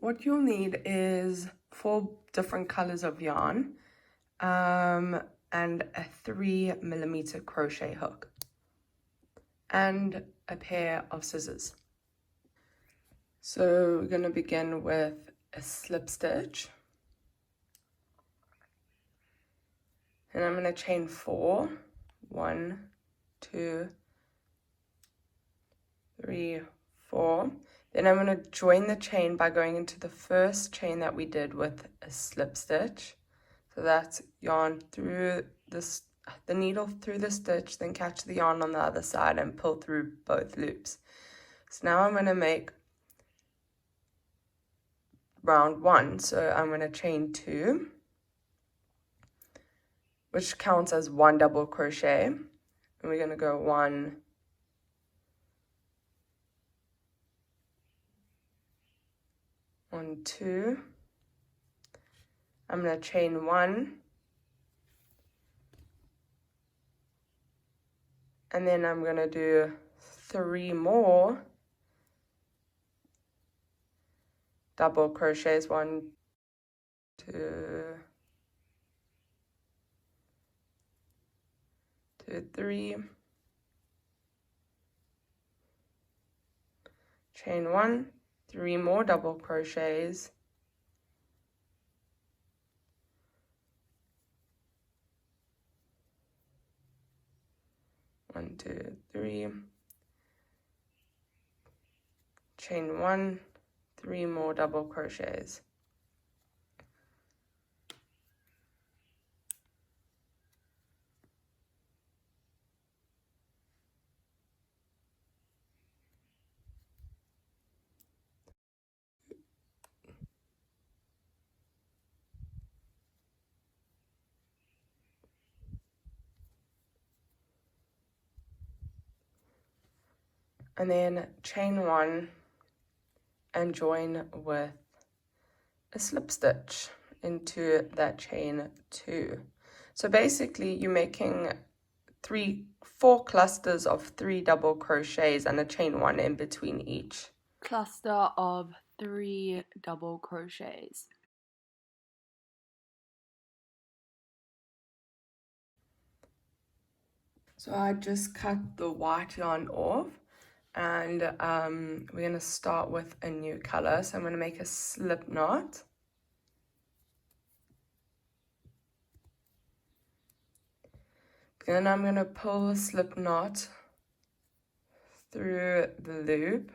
what you'll need is 4 different colors of yarn and a 3mm crochet hook and a pair of scissors. So we're going to begin with a slip stitch, and I'm going to chain 4. 1, 2, 3, 4. Then I'm going to join the chain by going into the first chain that we did with a slip stitch. So that's yarn through this, the needle through the stitch, then catch the yarn on the other side and pull through both loops. So now I'm going to make round 1. So I'm going to chain 2, which counts as 1 double crochet. And we're going to go 1, 1, 2. I'm going to chain 1, and then I'm going to do 3 more double crochets. 1, 2, 3, chain 1, 3 more double crochets, 1, 2, 3, chain 1, 3 more double crochets. And then chain 1 and join with a slip stitch into that chain 2. So basically you're making 4 clusters of 3 double crochets and a chain 1 in between each. Cluster of 3 double crochets. So I just cut the white yarn off, and we're going to start with a new color. So I'm going to make a slip knot. Then I'm going to pull the slip knot through the loop,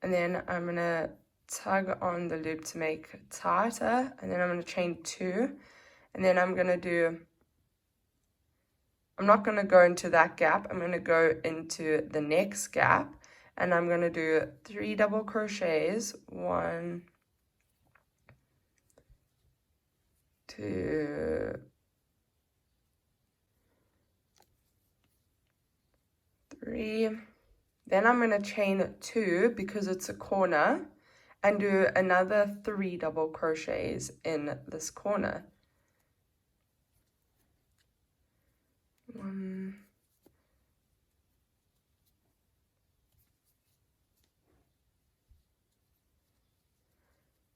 and then I'm going to tug on the loop to make it tighter, and then I'm going to chain 2, and then I'm not going to go into that gap. I'm going to go into the next gap, and I'm going to do 3 double crochets. 1, 2, 3. Then I'm going to chain 2 because it's a corner, and do another 3 double crochets in this corner. 1,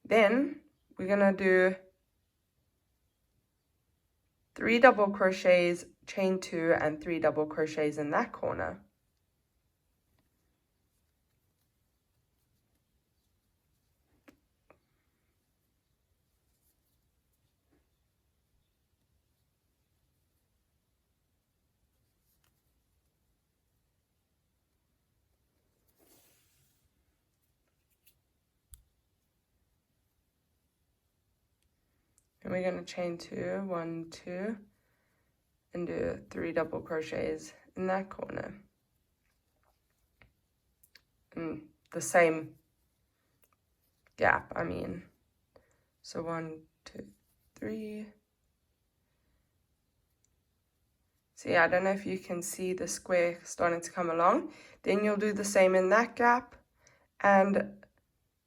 then we're going to do 3 double crochets, chain 2, and 3 double crochets in that corner. And we're going to chain 2, 1, 2, and do 3 double crochets in that corner. And the same gap, I mean. So 1, 2, 3. See, I don't know if you can see the square starting to come along. Then you'll do the same in that gap and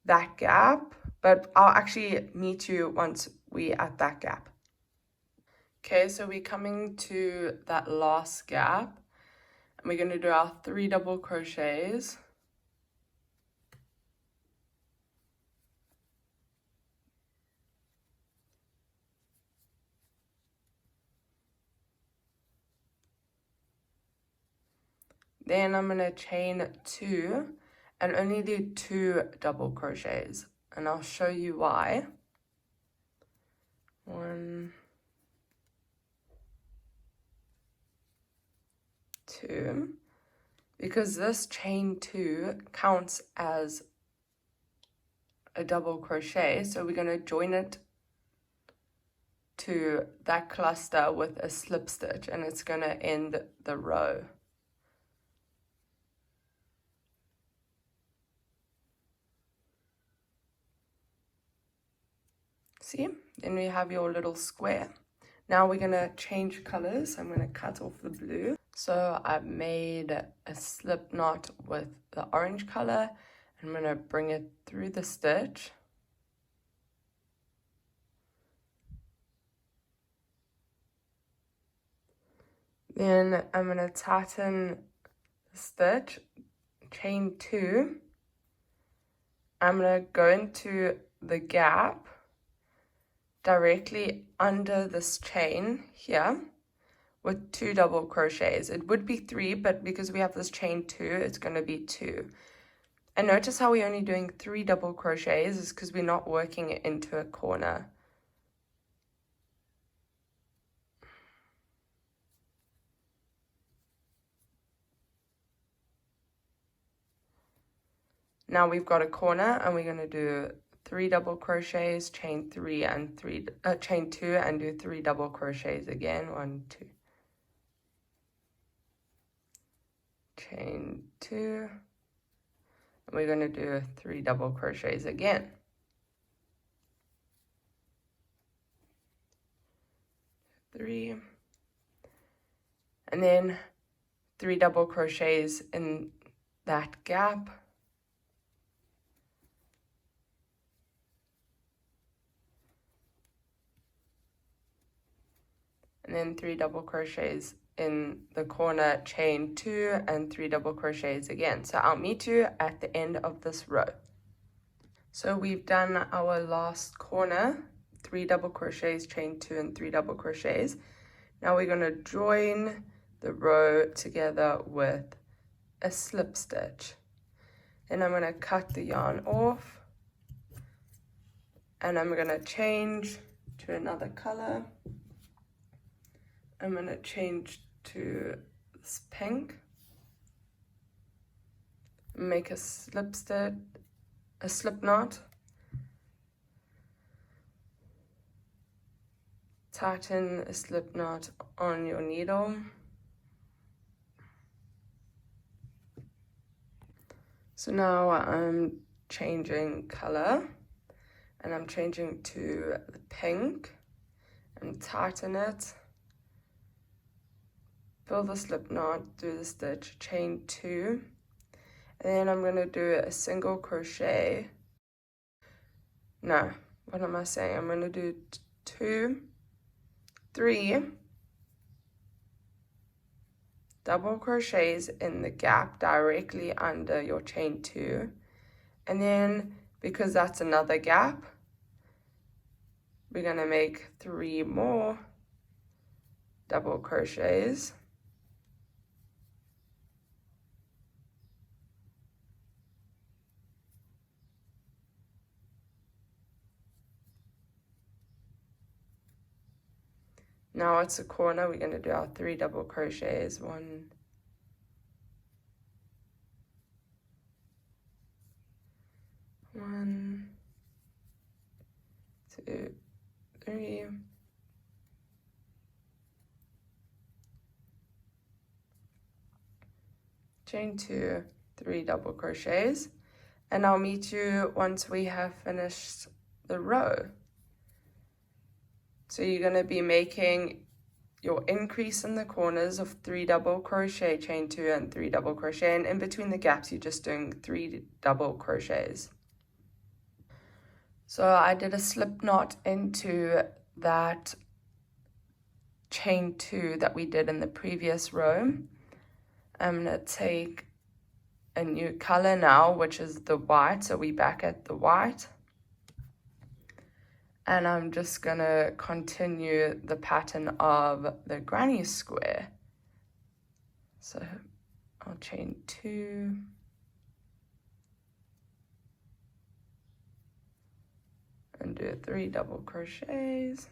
that gap, but I'll actually meet you once we're at that gap. Okay, so we're coming to that last gap, and we're going to do our 3 double crochets. Then I'm going to chain 2 and only do 2 double crochets, and I'll show you why. 1, 2, because this chain 2 counts as a double crochet, so we're going to join it to that cluster with a slip stitch, and it's going to end the row. See? Then we have your little square. Now we're going to change colors. I'm going to cut off the blue. So I've made a slip knot with the orange color. I'm going to bring it through the stitch. Then I'm going to tighten the stitch, chain 2. I'm going to go into the gap directly under this chain here with 2 double crochets. It would be 3, but because we have this chain 2, it's going to be 2. And notice how we're only doing 3 double crochets is because we're not working it into a corner. Now we've got a corner, and we're going to do 3 double crochets, chain 3 and chain 2, and do 3 double crochets again. 1, 2, chain 2, and we're going to do 3 double crochets again. 3, and then 3 double crochets in that gap. And then 3 double crochets in the corner, chain 2, and 3 double crochets again. So I'll meet you at the end of this row. So we've done our last corner, 3 double crochets, chain 2, and 3 double crochets. Now we're going to join the row together with a slip stitch. Then I'm going to cut the yarn off, and I'm going to change to another color. I'm going to change to this pink, make a slip stitch, a slip knot, tighten a slip knot on your needle. So now I'm changing color, and I'm changing to the pink, and tighten it. Pull the slip knot through the stitch, chain 2, and then I'm going to do a single crochet. No, what am I saying? I'm going to do 2, 3 double crochets in the gap directly under your chain 2, and then because that's another gap, we're going to make 3 more double crochets. Now it's a corner, we're going to do our 3 double crochets. 1, 1, 2, 3. Chain 2, 3 double crochets, and I'll meet you once we have finished the row. So you're going to be making your increase in the corners of 3 double crochet, chain 2, and 3 double crochet, and in between the gaps you're just doing 3 double crochets. So I did a slip knot into that chain 2 that we did in the previous row. I'm going to take a new color now, which is the white, so we're back at the white. And I'm just going to continue the pattern of the granny square. So I'll chain 2, and do 3 double crochets.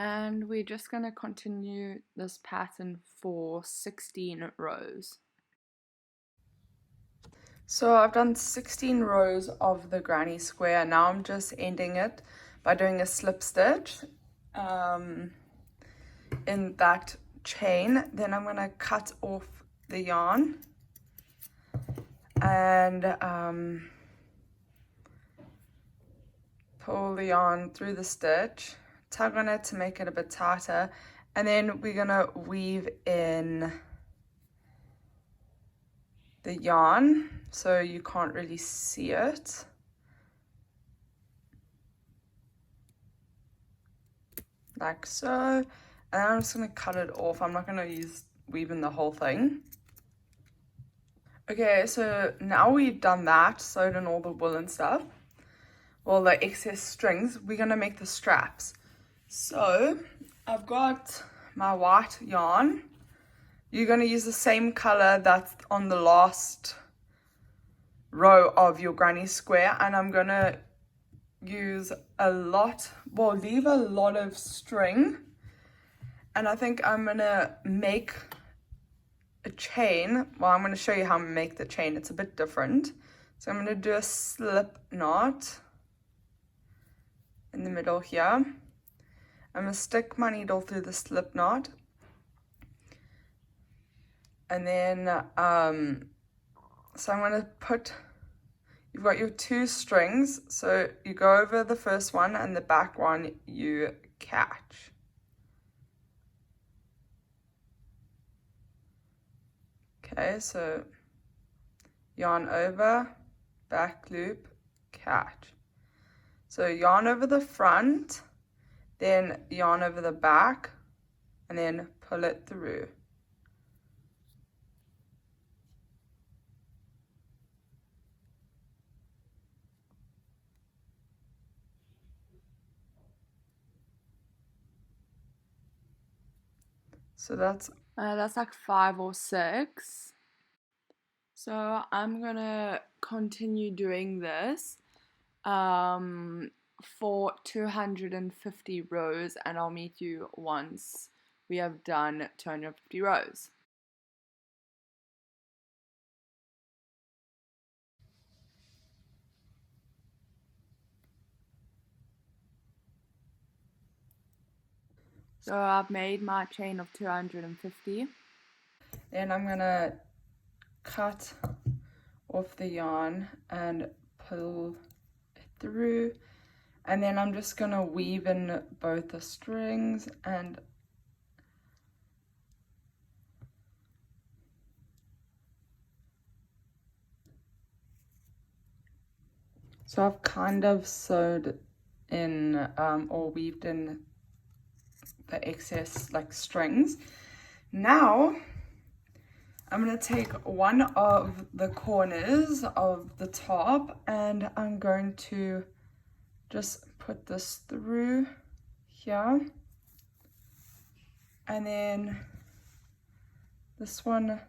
And we're just going to continue this pattern for 16 rows. So I've done 16 rows of the granny square. Now I'm just ending it by doing a slip stitch in that chain. Then I'm going to cut off the yarn and pull the yarn through the stitch, tug on it to make it a bit tighter, and then we're going to weave in the yarn so you can't really see it. Like so, and I'm just going to cut it off. I'm not going to weave in the whole thing. Okay, so now we've done that, sewed in all the wool and stuff, all the excess strings, we're going to make the straps. So I've got my white yarn. You're going to use the same color that's on the last row of your granny square, and I'm going to use leave a lot of string, and I think I'm going to make a chain. Well, I'm going to show you how to make the chain. It's a bit different. So I'm going to do a slip knot in the middle here. I'm going to stick my needle through the slip knot, and then so I'm going to put, you've got your 2 strings, so you go over the first one and the back one you catch. Okay, so yarn over, back loop, catch. So yarn over the front, then yarn over the back, and then pull it through. So that's like 5 or 6. So I'm gonna continue doing this for 250 rows, and I'll meet you once we have done 250 rows. So I've made my chain of 250. Then I'm gonna cut off the yarn and pull it through, and then I'm just gonna weave in both the strings, and so I've kind of sewed in or weaved in the excess like strings. Now I'm going to take one of the corners of the top, and I'm going to just put this through here, and then this one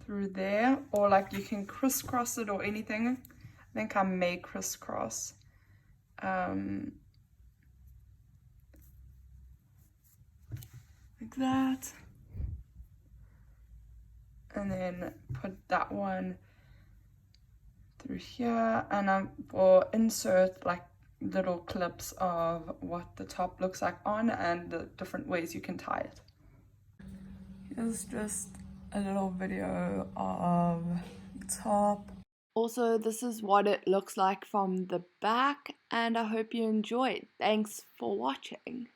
through there, or like you can crisscross it or anything. I think I may crisscross. Like that. And then put that one through here, and I will insert like little clips of what the top looks like on and the different ways you can tie it. Here's just a little video of the top. Also, this is what it looks like from the back, and I hope you enjoyed. Thanks for watching.